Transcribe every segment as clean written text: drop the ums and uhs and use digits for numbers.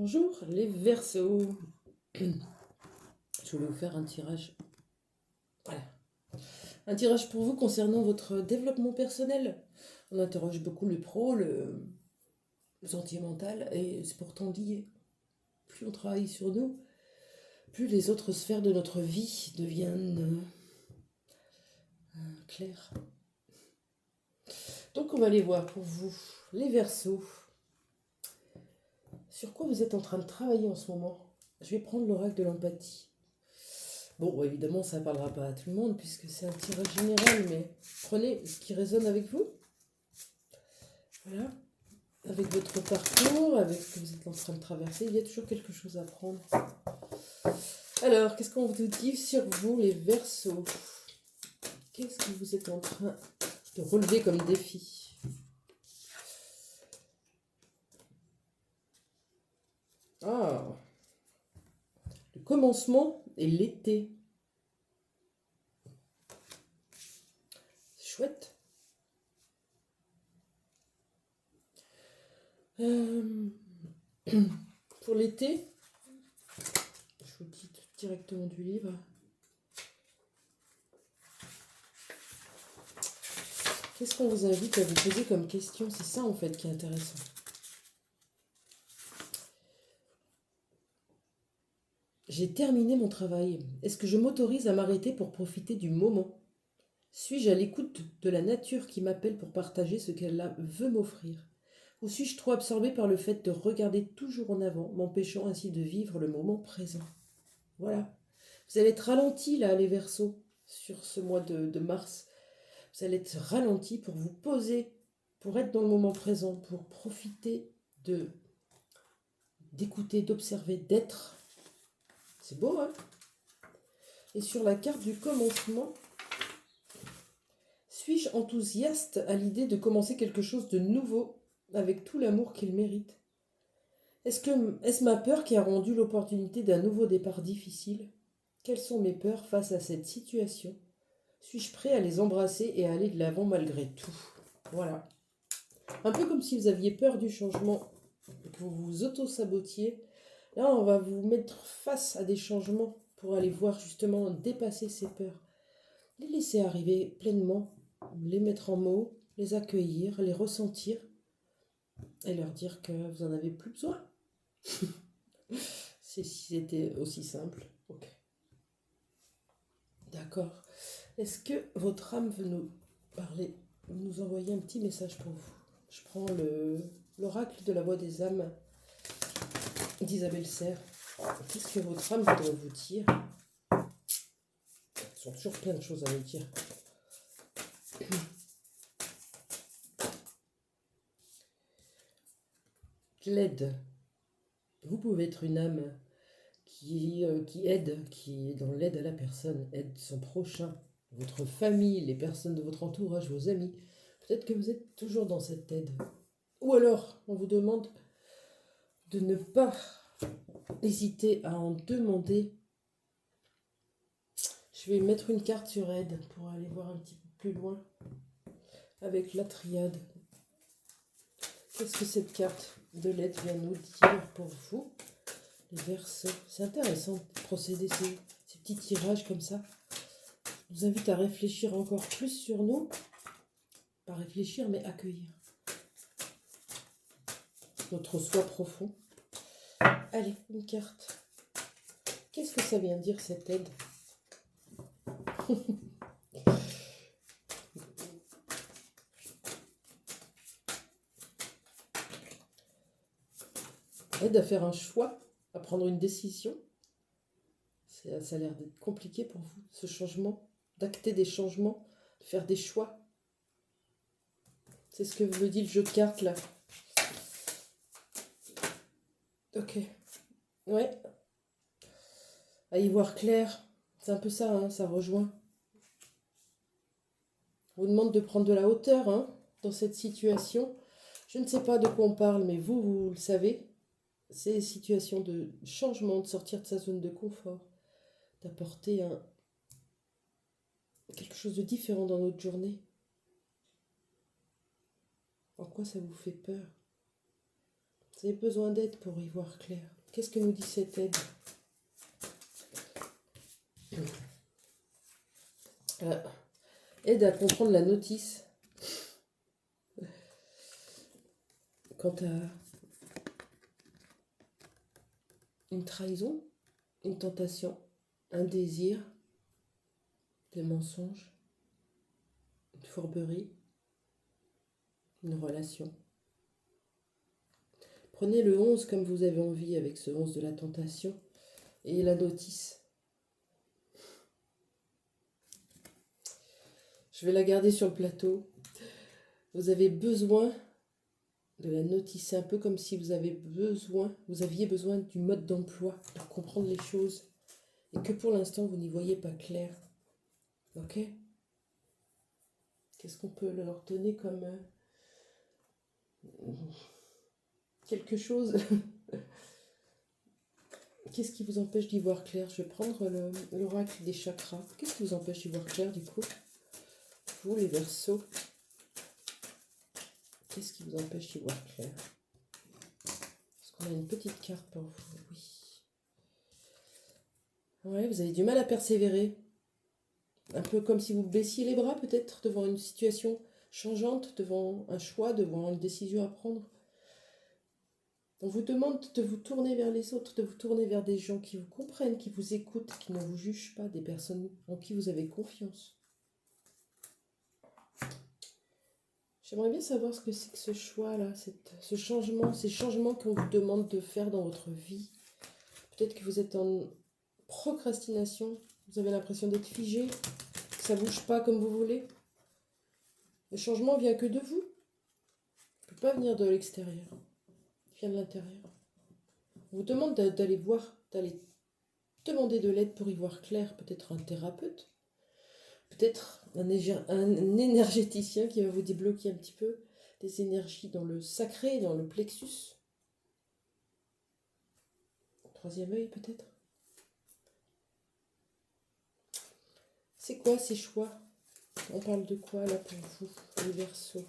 Bonjour les Verseaux. Je voulais vous faire un tirage. Voilà. Un tirage pour vous concernant votre développement personnel. On interroge beaucoup le pro, le sentimental, et c'est pourtant lié. Plus on travaille sur nous, plus les autres sphères de notre vie deviennent claires. Donc on va aller voir pour vous, les Verseaux. Sur quoi vous êtes en train de travailler en ce moment? Je vais prendre l'oracle de l'empathie. Bon, évidemment, ça ne parlera pas à tout le monde puisque c'est un tirage général, mais prenez ce qui résonne avec vous. Voilà. Avec votre parcours, avec ce que vous êtes en train de traverser, il y a toujours quelque chose à prendre. Alors, qu'est-ce qu'on vous dit sur vous, les Verseaux? Qu'est-ce que vous êtes en train de relever comme défi? Ah, le commencement et l'été. Chouette. Pour l'été, je vous dis directement du livre. Qu'est-ce qu'on vous invite à vous poser comme question? C'est ça en fait qui est intéressant. J'ai terminé mon travail. Est-ce que je m'autorise à m'arrêter pour profiter du moment? Suis-je à l'écoute de la nature qui m'appelle pour partager ce qu'elle veut m'offrir? Ou suis-je trop absorbée par le fait de regarder toujours en avant, m'empêchant ainsi de vivre le moment présent? Voilà. Vous allez être ralenti là, les Verseaux, sur ce mois de mars. Vous allez être ralenti pour vous poser, pour être dans le moment présent, pour profiter d'écouter, d'observer, d'être. C'est beau, hein? Et sur la carte du commencement, suis-je enthousiaste à l'idée de commencer quelque chose de nouveau avec tout l'amour qu'il mérite? Est-ce ma peur qui a rendu l'opportunité d'un nouveau départ difficile? Quelles sont mes peurs face à cette situation? Suis-je prêt à les embrasser et à aller de l'avant malgré tout? Voilà. Un peu comme si vous aviez peur du changement, que vous vous auto-sabotiez. Là, on va vous mettre face à des changements pour aller voir justement dépasser ces peurs. Les laisser arriver pleinement, les mettre en mots, les accueillir, les ressentir et leur dire que vous n'en avez plus besoin. Si c'était aussi simple. Ok. D'accord. Est-ce que votre âme veut nous parler, nous envoyer un petit message pour vous? Je prends l'oracle de la voix des âmes d'Isabelle Serre. Qu'est-ce que votre âme voudrait vous dire? Ils sont toujours plein de choses à nous dire. L'aide. Vous pouvez être une âme qui aide, qui est dans l'aide à la personne, aide son prochain, votre famille, les personnes de votre entourage, vos amis. Peut-être que vous êtes toujours dans cette aide. Ou alors, on vous demande de ne pas hésiter à en demander. Je vais mettre une carte sur aide pour aller voir un petit peu plus loin avec la triade. Qu'est-ce que cette carte de l'aide vient nous dire pour vous, les Verseaux? C'est intéressant de procéder ces petits tirages comme ça. Je vous invite à réfléchir encore plus sur nous. Pas réfléchir, mais accueillir notre soi profond. Allez, une carte. Qu'est-ce que ça vient dire cette aide? Aide à faire un choix, à prendre une décision. Ça a l'air d'être compliqué pour vous, ce changement, d'acter des changements, de faire des choix. C'est ce que me dit le jeu de cartes là. Ok. Ouais. À y voir clair. C'est un peu ça, hein, ça rejoint. On vous demande de prendre de la hauteur, hein, dans cette situation. Je ne sais pas de quoi on parle, mais vous le savez. C'est des situations de changement, de sortir de sa zone de confort, d'apporter quelque chose de différent dans notre journée. En quoi ça vous fait peur? Vous avez besoin d'aide pour y voir clair. Qu'est-ce que nous dit cette aide? Aide à comprendre la notice quant à une trahison, une tentation, un désir, des mensonges, une fourberie, une relation. Prenez le 11 comme vous avez envie avec ce 11 de la tentation et la notice. Je vais la garder sur le plateau. Vous avez besoin de la notice. C'est un peu comme si vous aviez besoin du mode d'emploi pour comprendre les choses et que pour l'instant vous n'y voyez pas clair. Ok? Qu'est-ce qu'on peut leur donner comme quelque chose? Qu'est-ce qui vous empêche d'y voir clair? Je vais prendre l'oracle des chakras. Qu'est-ce qui vous empêche d'y voir clair du coup? Vous les Verseaux. Qu'est-ce qui vous empêche d'y voir clair? Est-ce qu'on a une petite carte pour vous? Oui. Ouais, vous avez du mal à persévérer. Un peu comme si vous baissiez les bras peut-être devant une situation changeante, devant un choix, devant une décision à prendre. On vous demande de vous tourner vers les autres, de vous tourner vers des gens qui vous comprennent, qui vous écoutent, qui ne vous jugent pas, des personnes en qui vous avez confiance. J'aimerais bien savoir ce que c'est que ce choix-là, ce changement, ces changements qu'on vous demande de faire dans votre vie. Peut-être que vous êtes en procrastination, vous avez l'impression d'être figé, que ça ne bouge pas comme vous voulez. Le changement vient que de vous. Il ne peut pas venir de l'extérieur. Il vient de l'intérieur. On vous demande d'aller demander de l'aide pour y voir clair, peut-être un thérapeute, peut-être un énergéticien qui va vous débloquer un petit peu des énergies dans le sacré, dans le plexus. Troisième œil peut-être. C'est quoi ces choix? On parle de quoi là pour vous, les Verseaux?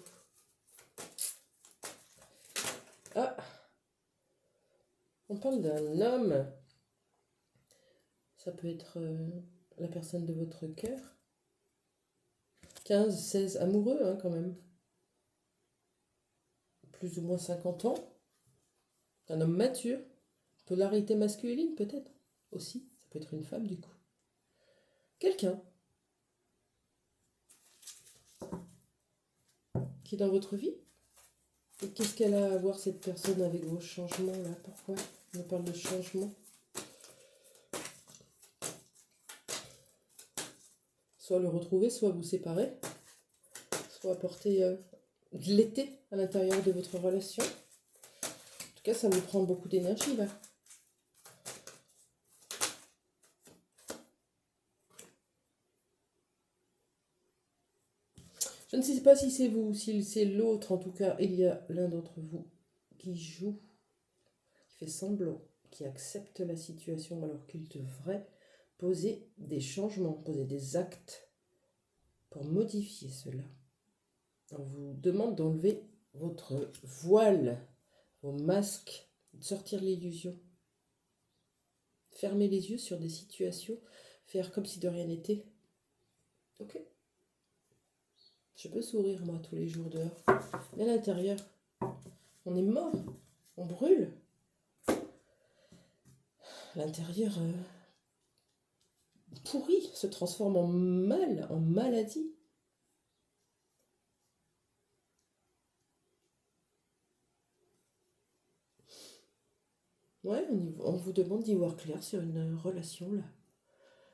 Ah, on parle d'un homme. Ça peut être la personne de votre cœur. 15, 16, amoureux hein, quand même. Plus ou moins 50 ans. Un homme mature. Polarité masculine peut-être aussi. Ça peut être une femme du coup. Quelqu'un qui est dans votre vie. Et qu'est-ce qu'elle a à voir cette personne avec vos changements là? Pourquoi on parle de changement? Soit le retrouver, soit vous séparer. Soit apporter de l'été à l'intérieur de votre relation. En tout cas, ça vous prend beaucoup d'énergie là. Je ne sais pas si c'est vous ou si c'est l'autre. En tout cas, il y a l'un d'entre vous qui joue, qui fait semblant, qui accepte la situation alors qu'il devrait poser des changements, poser des actes pour modifier cela. On vous demande d'enlever votre voile, vos masques, de sortir l'illusion. Fermer les yeux sur des situations, faire comme si de rien n'était. Ok. Je peux sourire moi tous les jours dehors. Mais à l'intérieur, on est mort, on brûle. L'intérieur pourri se transforme en mal, en maladie. Ouais, on vous demande d'y voir clair sur une relation là.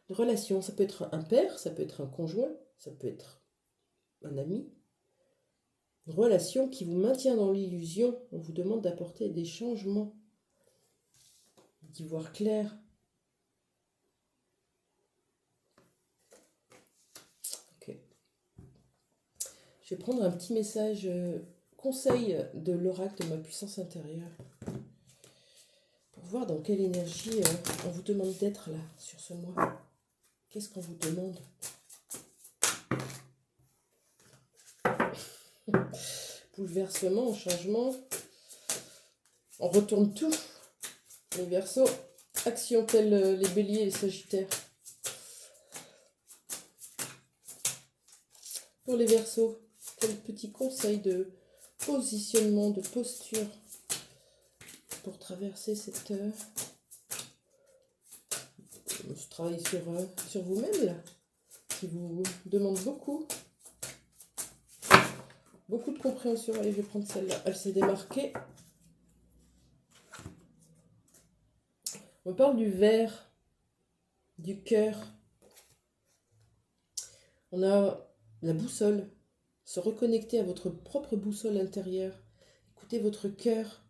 Une relation, ça peut être un père, ça peut être un conjoint, ça peut être un ami. Une relation qui vous maintient dans l'illusion. On vous demande d'apporter des changements, d'y voir clair. Ok. Je vais prendre un petit message, conseil de l'oracle de ma puissance intérieure. Pour voir dans quelle énergie on vous demande d'être là, sur ce mois. Qu'est-ce qu'on vous demande? Bouleversement, changement. On retourne tout. Les Verseaux, action tels les Béliers et les Sagittaires. Pour les Verseaux, quel petit conseil de positionnement, de posture pour traverser cette... ce travail sur vous-même, là, qui vous demande beaucoup. Beaucoup de compréhension. Allez, je vais prendre celle-là. Elle s'est démarquée. On parle du verre, du cœur. On a la boussole. Se reconnecter à votre propre boussole intérieure. Écoutez votre cœur.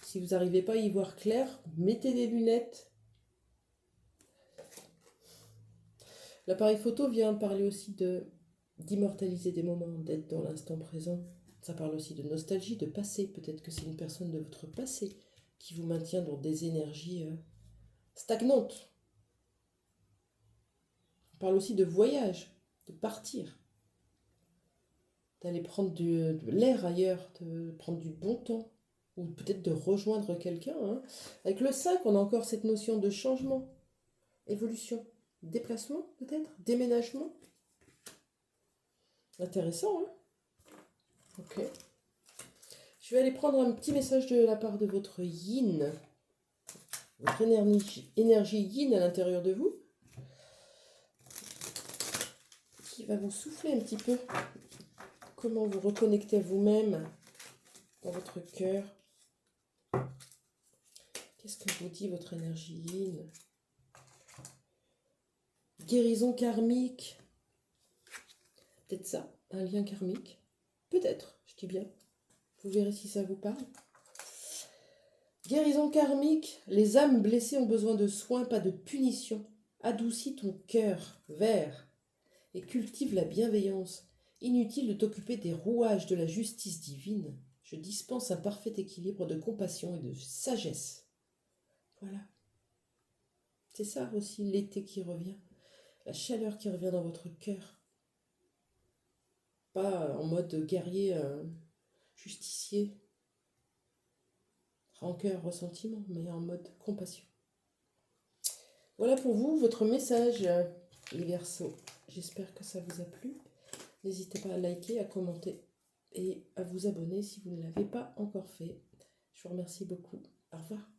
Si vous n'arrivez pas à y voir clair, mettez des lunettes. L'appareil photo vient parler aussi d'immortaliser des moments, d'être dans l'instant présent. Ça parle aussi de nostalgie, de passé. Peut-être que c'est une personne de votre passé qui vous maintient dans des énergies stagnantes. On parle aussi de voyage, de partir, d'aller prendre de l'air ailleurs, de prendre du bon temps, ou peut-être de rejoindre quelqu'un. Avec le 5, on a encore cette notion de changement, évolution, déplacement peut-être, déménagement. Intéressant, hein? Ok. Je vais aller prendre un petit message de la part de votre yin, votre énergie yin à l'intérieur de vous, qui va vous souffler un petit peu comment vous reconnecter à vous-même, dans votre cœur. Qu'est-ce que vous dit votre énergie yin? Guérison karmique. Peut-être ça, un lien karmique. Peut-être, je dis bien. Vous verrez si ça vous parle. Guérison karmique. Les âmes blessées ont besoin de soins, pas de punition. Adoucis ton cœur, vert, et cultive la bienveillance. Inutile de t'occuper des rouages de la justice divine. Je dispense un parfait équilibre de compassion et de sagesse. Voilà. C'est ça aussi l'été qui revient. La chaleur qui revient dans votre cœur. Pas en mode guerrier, justicier, rancœur, ressentiment, mais en mode compassion. Voilà pour vous, votre message, les Verseaux. J'espère que ça vous a plu. N'hésitez pas à liker, à commenter et à vous abonner si vous ne l'avez pas encore fait. Je vous remercie beaucoup. Au revoir.